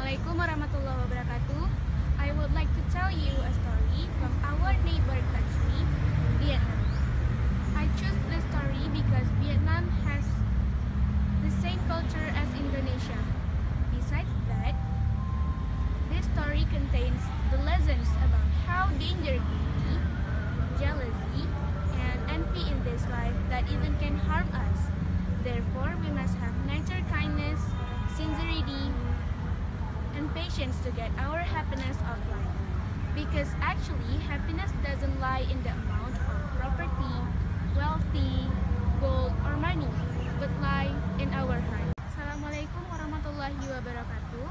Assalamualaikum warahmatullahi wabarakatuh. I would like to tell you a story from our neighbor country, Vietnam. I chose this story because Vietnam has the same culture as Indonesia. Besides that, this story contains the lessons about how danger greedy, jealousy, and envy in this life that even can harm us. Therefore, we must have nature kindness, sincerity, and patience to get our happiness of life. Because actually, happiness doesn't lie in the amount of property, wealthy, gold, or money, but lie in our heart. Assalamualaikum warahmatullahi wabarakatuh.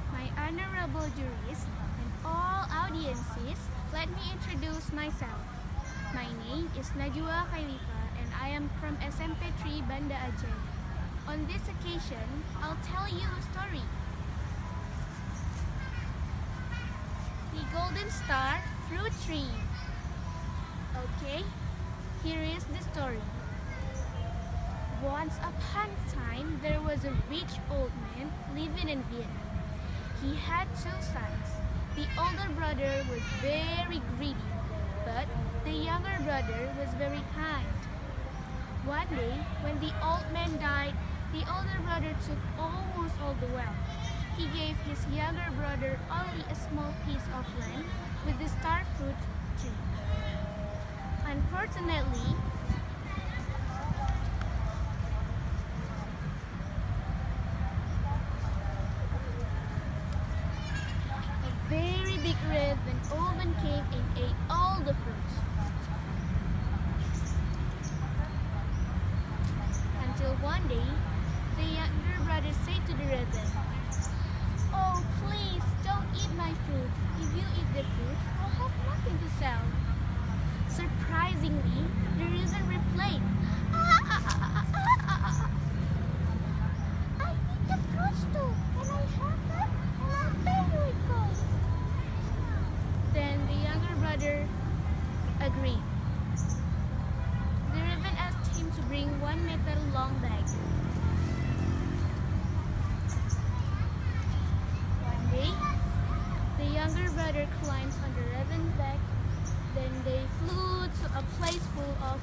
My honorable jurists and all audiences, let me introduce myself. My name is Najwa Khailifa and I am from SMP 3 Banda Aceh. On this occasion, I'll tell you a story. The Golden Star Fruit Tree. Okay, here is the story. Once upon a time, there was a rich old man living in Vietnam. He had two sons. The older brother was very greedy, but the younger brother was very kind. One day, when the old man died, the older brother took almost all the wealth. He gave his younger brother only a small piece of land with the star fruit tree. Unfortunately, a very big red and oven came and ate all the fruits. Until one day, the younger brother said to the raven, "Oh, please, don't eat my fruits. If you eat the fruits, I'll have nothing to sell." Surprisingly, the raven replied, "I eat the fruits too, and I have them, and I'll pay you with gold." Then the younger brother agreed. The raven asked him to bring 1 meter long bag. One day, the younger brother climbs on the raven's back. Then they flew to a place full of